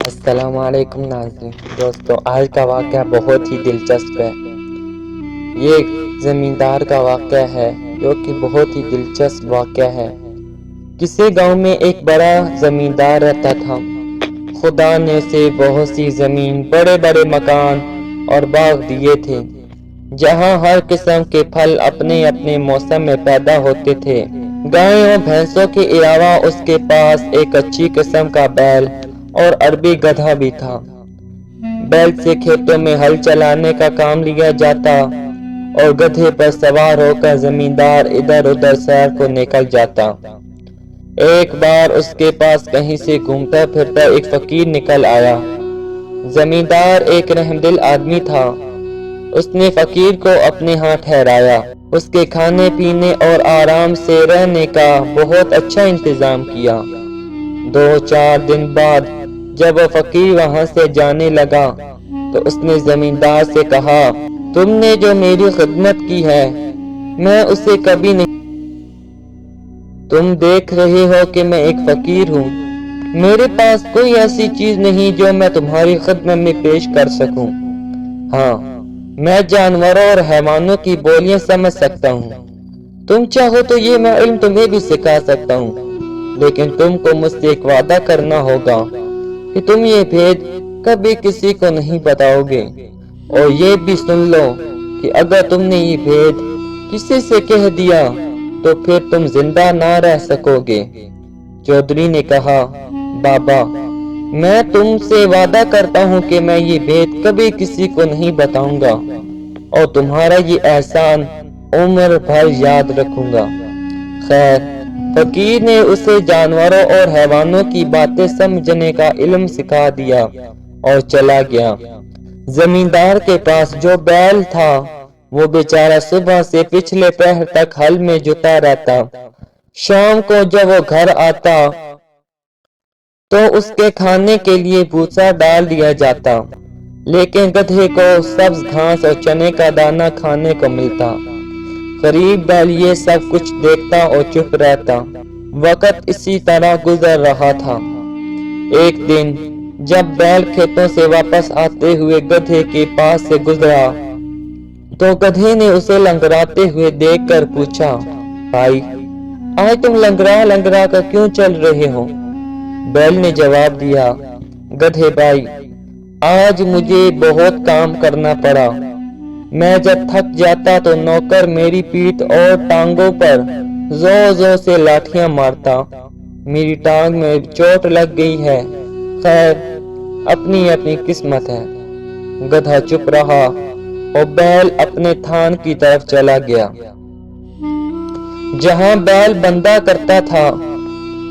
السلام علیکم ناظرین دوستو، آج کا واقعہ بہت ہی دلچسپ ہے۔ یہ ایک زمیندار کا واقعہ ہے جو کہ بہت ہی دلچسپ واقعہ ہے۔ کسی گاؤں میں ایک بڑا زمیندار رہتا تھا۔ خدا نے اسے بہت سی زمین، بڑے بڑے مکان اور باغ دیے تھے، جہاں ہر قسم کے پھل اپنے اپنے موسم میں پیدا ہوتے تھے۔ گائے اور بھینسوں کے علاوہ اس کے پاس ایک اچھی قسم کا بیل اور عربی گدھا بھی تھا۔ بیل سے کھیتوں میں ہل چلانے کا کام لیا جاتا اور گدھے پر سوار ہو کر زمیندار ادھر ادھر سیر کو نکل جاتا۔ ایک بار اس کے پاس کہیں سے گھومتا پھرتا ایک فقیر نکل آیا۔ زمیندار ایک رحمدل آدمی تھا۔ اس نے فقیر کو اپنے ہاں ٹھہرایا، اس کے کھانے پینے اور آرام سے رہنے کا بہت اچھا انتظام کیا۔ 2-4 دن بعد جب وہ فقیر وہاں سے جانے لگا تو اس نے زمیندار سے کہا، تم نے جو میری خدمت کی ہے میں اسے کبھی نہیں۔ تم دیکھ رہے ہو کہ میں ایک فقیر ہوں، میرے پاس کوئی ایسی چیز نہیں جو میں تمہاری خدمت میں پیش کر سکوں۔ ہاں، میں جانوروں اور حیوانوں کی بولیاں سمجھ سکتا ہوں۔ تم چاہو تو یہ میں علم تمہیں بھی سکھا سکتا ہوں، لیکن تم کو مجھ سے ایک وعدہ کرنا ہوگا کہ تم یہ بھید کبھی کسی کو نہیں بتاؤ گے، اور یہ بھی سن لو کہ اگر تم نے یہ بھید کسی سے کہہ دیا تو پھر تم زندہ نہ رہ سکو گے۔ چودھری نے کہا، بابا، میں تم سے وعدہ کرتا ہوں کہ میں یہ بھید کبھی کسی کو نہیں بتاؤں گا اور تمہارا یہ احسان عمر بھر یاد رکھوں گا۔ خیر، فقیر نے اسے جانوروں اور حیوانوں کی باتیں سمجھنے کا علم سکھا دیا اور چلا گیا۔ زمیندار کے پاس جو بیل تھا وہ بیچارہ صبح سے پچھلے پہر تک ہل میں جتا رہتا۔ شام کو جب وہ گھر آتا تو اس کے کھانے کے لیے بھوسا ڈال دیا جاتا، لیکن گدھے کو سبز گھاس اور چنے کا دانہ کھانے کو ملتا۔ غریب بیل یہ سب کچھ دیکھتا اور چپ رہتا۔ وقت اسی طرح گزر رہا تھا۔ ایک دن جب بیل کھیتوں سے واپس آتے ہوئے گدھے کے پاس سے گزرا تو گدھے نے اسے لنگڑاتے ہوئے دیکھ کر پوچھا، بھائی، آج تم لنگڑا لنگڑا کر کیوں چل رہے ہو؟ بیل نے جواب دیا، گدھے بھائی، آج مجھے بہت کام کرنا پڑا۔ میں جب تھک جاتا تو نوکر میری پیٹھ اور ٹانگوں پر زور زور سے لاٹھیاں مارتا۔ میری ٹانگ میں چوٹ لگ گئی ہے۔ خیر، اپنی اپنی قسمت ہے۔ گدھا چپ رہا اور بیل اپنے تھان کی طرف چلا گیا۔ جہاں بیل بندھا کرتا تھا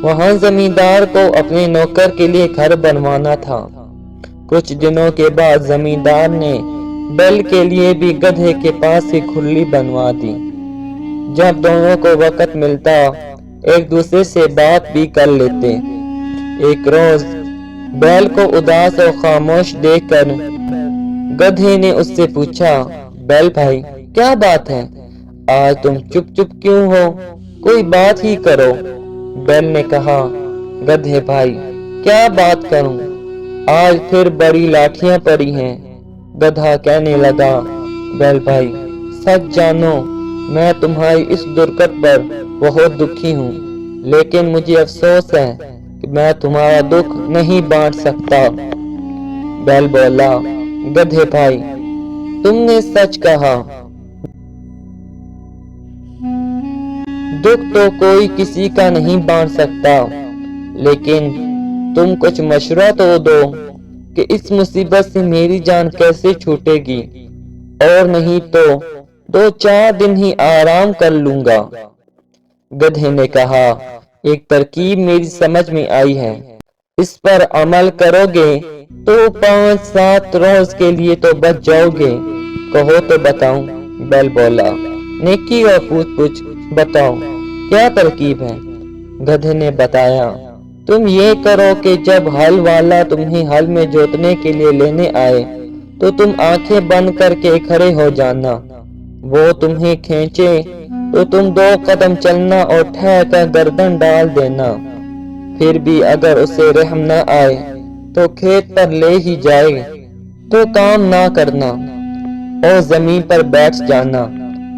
وہاں زمیندار کو اپنے نوکر کے لیے گھر بنوانا تھا۔ کچھ دنوں کے بعد زمیندار نے بیل کے لیے بھی گدھے کے پاس سے کھلی بنوا دی۔ جب دونوں کو وقت ملتا ایک دوسرے سے بات بھی کر لیتے۔ ایک روز بیل کو اداس اور خاموش دیکھ کر گدھے نے اس سے پوچھا، بیل بھائی، کیا بات ہے؟ آج تم چپ چپ کیوں ہو؟ کوئی بات ہی کرو۔ بیل نے کہا، گدھے بھائی، کیا بات کروں؟ آج پھر بڑی لاٹھیاں پڑی ہیں۔ گدھا کہنے لگا، بیل بھائی، سچ جانو، میں تمہاری اس درگت پر بہت دکھی ہوں، لیکن مجھے افسوس ہے کہ میں تمہارا دکھ نہیں بانٹ سکتا۔ بیل بولا، گدھے بھائی، تم نے سچ کہا۔ دکھ تو کوئی کسی کا نہیں بانٹ سکتا، لیکن تم کچھ مشورہ تو دو کہ اس مصیبت سے میری جان کیسے چھوٹے گی، اور نہیں تو 2-4 دن ہی آرام کر لوں گا۔ گدھے نے کہا، ایک ترکیب میری سمجھ میں آئی ہے، اس پر عمل کرو گے تو 5-7 روز کے لیے تو بچ جاؤ گے۔ کہو تو بتاؤں؟ بیل بولا، نیکی اور پوچھ پوچھ بتاؤ، کیا ترکیب ہے؟ گدھے نے بتایا، تم یہ کرو کہ جب ہل والا تمہیں ہل میں جوتنے کے لیے لینے آئے تو تم آنکھیں بند کر کے کھڑے ہو جانا۔ وہ تمہیں کھینچے تو تم 2 قدم چلنا اور ٹھہر کر گردن ڈال دینا۔ پھر بھی اگر اسے رحم نہ آئے تو کھیت پر لے ہی جائے تو کام نہ کرنا اور زمین پر بیٹھ جانا،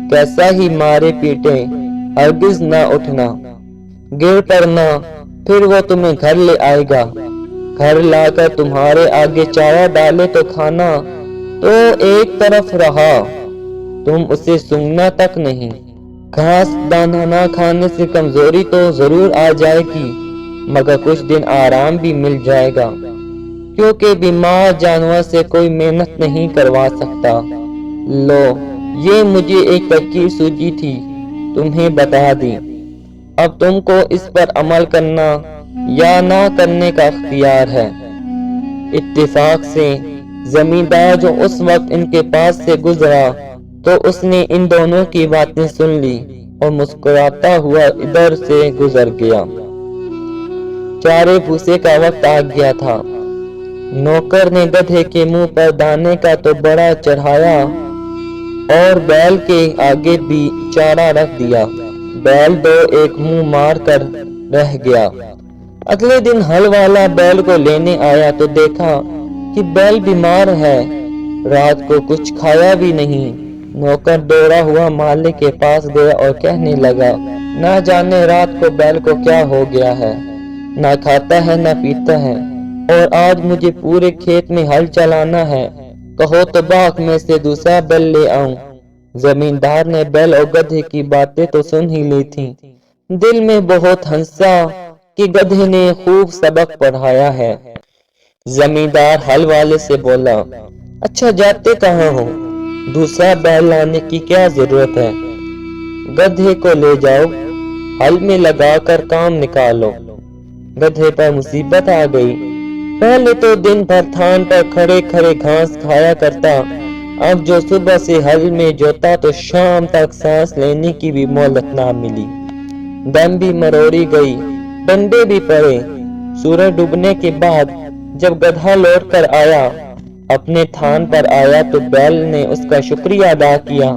کیسا ہی مارے پیٹے ہرگز نہ اٹھنا، گر پڑنا پھر وہ تمہیں گھر لے آئے گا، گھر لا کر تمہارے آگے چارہ ڈالے تو کھانا، تو ایک طرف رہا تم اسے سونگھنا تک نہیں۔ گھاس دانا نہ کھانے سے کمزوری تو ضرور آ جائے گی، مگر کچھ دن آرام بھی مل جائے گا، کیونکہ بیمار جانور سے کوئی محنت نہیں کروا سکتا۔ لو، یہ مجھے ایک ترکیب سوجی تھی، تمہیں بتا دی، اب تم کو اس پر عمل کرنا یا نہ کرنے کا اختیار ہے۔ اتفاق سے زمیندار جو اس وقت ان کے پاس سے گزرا تو اس نے ان دونوں کی باتیں سن لی اور مسکراتا ہوا ادھر سے گزر گیا۔ چارے بھوسے کا وقت آ گیا تھا۔ نوکر نے گدھے کے منہ پر دانے کا تو بڑا چڑھایا اور بیل کے آگے بھی چارہ رکھ دیا۔ بیل دو ایک منہ مار کر رہ گیا۔ اگلے دن ہل والا بیل کو لینے آیا تو دیکھا کہ بیل بیمار ہے، رات کو کچھ کھایا بھی نہیں۔ نوکر دوڑا ہوا مالک کے پاس گیا اور کہنے لگا، نہ جانے رات کو بیل کو کیا ہو گیا ہے، نہ کھاتا ہے نہ پیتا ہے، اور آج مجھے پورے کھیت میں ہل چلانا ہے، کہو تو باغ میں سے دوسرا بیل لے آؤں۔ زمیندار نے بیل اور گدھے کی باتیں تو سن ہی لی تھی، دل میں بہت ہنسا کہ گدھے نے خوب سبق پڑھایا ہے۔ زمیندار ہل والے سے بولا، اچھا جاتے کہاں ہو؟ دوسرا بیل لانے کی کیا ضرورت ہے؟ گدھے کو لے جاؤ، ہل میں لگا کر کام نکالو۔ گدھے پر مصیبت آ گئی۔ پہلے تو دن بھر تھان پر کھڑے کھڑے گھاس کھایا کرتا، اب جو صبح سے ہل میں جوتا تو شام تک سانس لینے کی بھی مہلت نہ ملی۔ دم بھی مروڑی گئی، ڈنڈے بھی پڑے۔ سورج ڈوبنے کے بعد جب گدھا لوٹ کر آیا، اپنے تھان پر آیا تو بیل نے اس کا شکریہ ادا کیا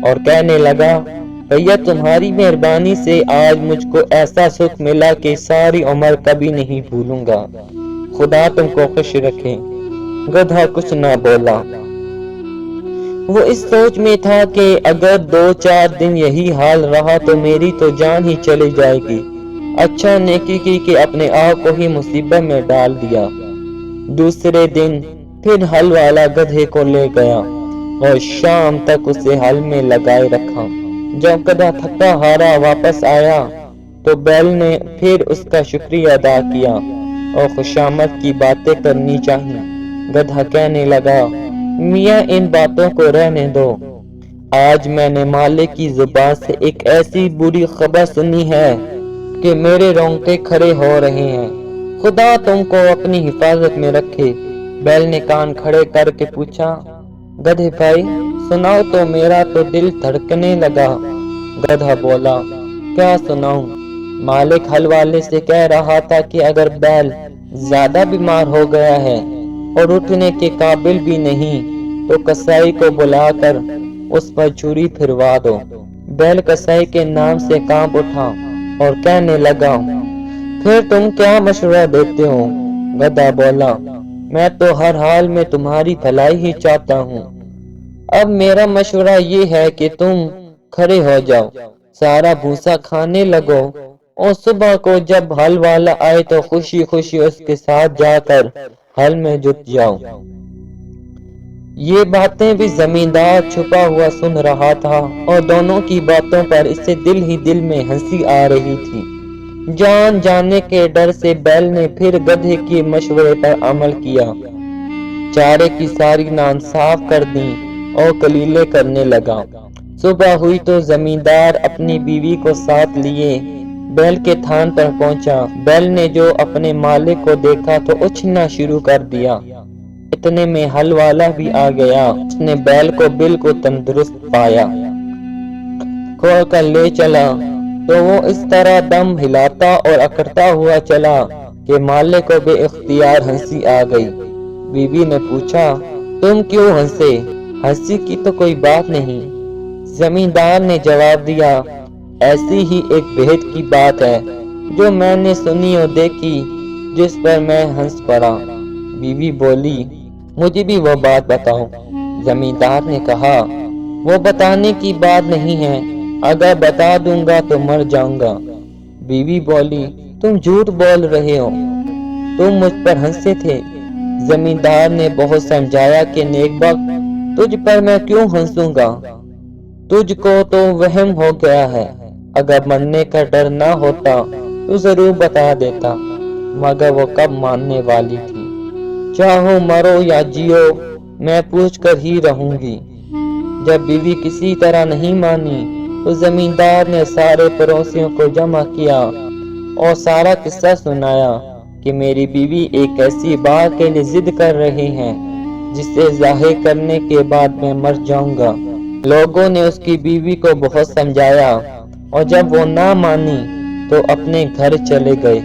اور کہنے لگا، بھیا تمہاری مہربانی سے آج مجھ کو ایسا سکھ ملا کہ ساری عمر کبھی نہیں بھولوں گا، خدا تم کو خوش رکھے۔ گدھا کچھ نہ بولا۔ وہ اس سوچ میں تھا کہ اگر 2-4 دن یہی حال رہا تو میری تو جان ہی چلی جائے گی۔ اچھا نیکی کی کہ اپنے آپ کو ہی مصیبت میں ڈال دیا۔ دوسرے دن پھر ہل والا گدھے کو لے گیا اور شام تک اسے ہل میں لگائے رکھا۔ جب گدھا تھکا ہارا واپس آیا تو بیل نے پھر اس کا شکریہ ادا کیا اور خوشامد کی باتیں کرنی چاہی۔ گدھا کہنے لگا، میاں ان باتوں کو رہنے دو، آج میں نے مالک کی زبان سے ایک ایسی بری خبر سنی ہے کہ میرے رونگٹے کھڑے ہو رہے ہیں، خدا تم کو اپنی حفاظت میں رکھے۔ بیل نے کان کھڑے کر کے پوچھا، گدھے بھائی سناؤ تو، میرا تو دل دھڑکنے لگا۔ گدھا بولا، کیا سناؤں؟ مالک ہل والے سے کہہ رہا تھا کہ اگر بیل زیادہ بیمار ہو گیا ہے اور اٹھنے کے قابل بھی نہیں تو کسائی کو بلا کر اس پر چھری پھروا دو۔ بیل کسائی کے نام سے کانپ اٹھا اور کہنے لگا، پھر تم کیا مشورہ دیتے ہو؟ گدھا بولا، میں تو ہر حال میں تمہاری بھلائی ہی چاہتا ہوں۔ اب میرا مشورہ یہ ہے کہ تم کھڑے ہو جاؤ، سارا بھوسا کھانے لگو اور صبح کو جب ہل والا آئے تو خوشی خوشی اس کے ساتھ جا کر ہل میں جت جاؤ۔ یہ باتیں بھی زمیندار چھپا ہوا سن رہا تھا اور دونوں کی باتوں پر اسے دل ہی دل میں ہنسی آ رہی تھی۔ جان جانے کے ڈر سے بیل نے پھر گدھے کے مشورے پر عمل کیا، چارے کی ساری نان صاف کر دی اور کلیلے کرنے لگا۔ صبح ہوئی تو زمیندار اپنی بیوی کو ساتھ لیے بیل کے تھان پر پہنچا۔ بیل نے جو اپنے مالک کو دیکھا تو اچھلنا شروع کر دیا۔ اتنے میں ہل والا بھی آ گیا، اس نے بیل کو بالکل تندرست پایا، کھول کر لے چلا تو وہ اس طرح دم ہلاتا اور اکڑتا ہوا چلا کہ مالک کو بے اختیار ہنسی آ گئی۔ بیوی نے پوچھا، تم کیوں ہنسے؟ ہنسی کی تو کوئی بات نہیں۔ زمیندار نے جواب دیا، ایسی ہی ایک بھید کی بات ہے جو میں نے سنی اور دیکھی، جس پر میں ہنس پڑا۔ بیوی بولی مجھے بھی وہ بات بتاؤ۔ زمیندار نے کہا وہ بتانے کی بات نہیں ہے، اگر بتا دوں گا تو مر جاؤں گا۔ بیوی بولی تم جھوٹ بول رہے ہو، تم مجھ پر ہنسے تھے۔ زمیندار نے بہت سمجھایا کہ نیک بخت تجھ پر میں کیوں ہنسوں گا، تجھ کو تو وہم ہو گیا ہے، اگر مرنے کا ڈر نہ ہوتا تو ضرور بتا دیتا، مگر وہ کب ماننے والی تھی۔ چاہو مرو یا جیو میں پوچھ کر ہی رہوں گی۔ جب بیوی کسی طرح نہیں مانی تو زمیندار نے سارے پڑوسیوں کو جمع کیا اور سارا قصہ سنایا کہ میری بیوی ایک ایسی بات کے لیے ضد کر رہی ہے جسے ظاہر کرنے کے بعد میں مر جاؤں گا۔ لوگوں نے اس کی بیوی کو بہت سمجھایا اور جب وہ نہ مانی تو اپنے گھر چلے گئے۔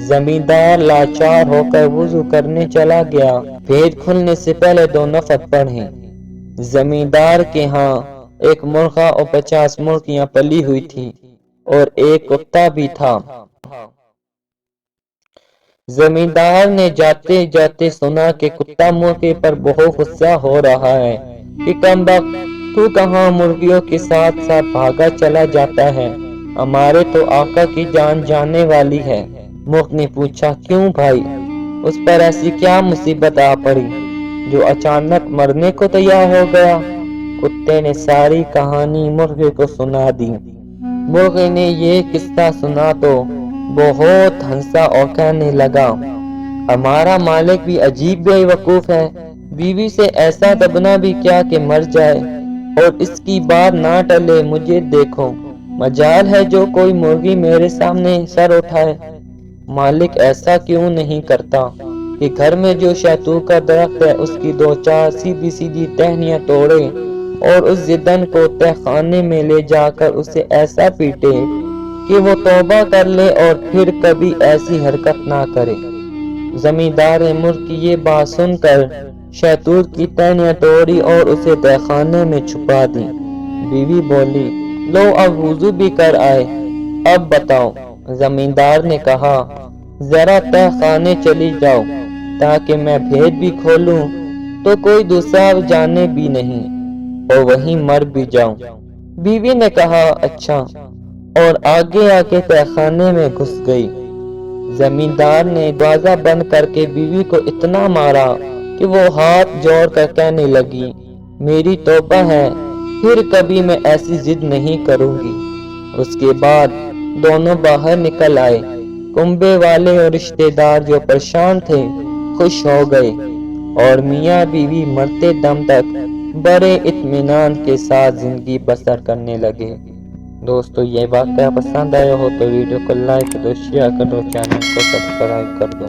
زمیندار لاچار ہو کر وضو کرنے چلا گیا۔ بھید کھلنے سے پہلے 2 نفل پڑھیں۔ زمیندار کے ہاں ایک مرغا اور 50 مرغیاں پلی ہوئی تھی اور ایک کتا بھی تھا۔ زمیندار نے جاتے جاتے سنا کہ کتا مرغے پر بہت غصہ ہو رہا ہے کہ کم بخت تو کہاں مرغیوں کے ساتھ ساتھ بھاگا چلا جاتا ہے، ہمارے تو آقا کی جان جانے والی ہے۔ مرغ نے پوچھا کیوں بھائی، اس پر ایسی کیا مصیبت آ پڑی جو اچانک مرنے کو تیار ہو گیا؟ کتے نے ساری کہانی مرغے کو سنا دی۔ مرغے نے یہ قصہ سنا تو بہت ہنسا اور کہنے لگا ہمارا مالک بھی عجیب بے وقوف ہے، بیوی سے ایسا دبنا بھی کیا کہ مر جائے اور اس کی بات نہ ٹلے۔ مجھے دیکھو مجال ہے جو کوئی مرغی میرے سامنے سر اٹھائے۔ مالک ایسا کیوں نہیں کرتا کہ گھر میں جو شہتوت کا درخت ہے اس کی 2-4 سیدھی سیدھی ٹہنیاں توڑے اور اس زدن کو تہ خانے میں لے جا کر اسے ایسا پیٹے کہ وہ توبہ کر لے اور پھر کبھی ایسی حرکت نہ کرے۔ زمیندار مرغ کی یہ بات سن کر شہتوت کی ٹہنیاں توڑی اور اسے تہ خانے میں چھپا دی۔ بیوی بولی لو اب وضو بھی کر آئے، اب بتاؤ۔ زمیندار نے کہا ذرا تہ خانے چلی جاؤ تاکہ میں بھید بھی کھولوں تو کوئی دوسرا جانے بھی نہیں اور وہیں مر بھی جاؤں۔ بیوی نے کہا اچھا، اور آگے آگے تہ خانے میں گھس گئی۔ زمیندار نے دروازہ بند کر کے بیوی کو اتنا مارا کہ وہ ہاتھ جوڑ کر کہنے لگی میری توبہ ہے، پھر کبھی میں ایسی ضد نہیں کروں گی۔ اس کے بعد دونوں باہر نکل آئے۔ کنبے والے اور رشتہ دار جو پریشان تھے خوش ہو گئے اور میاں بیوی مرتے دم تک بڑے اطمینان کے ساتھ زندگی بسر کرنے لگے۔ دوستو یہ واقعہ پسند آیا ہو تو ویڈیو کو لائک کر دو، شیئر کر دو، چینل کو سبسکرائب کر دو۔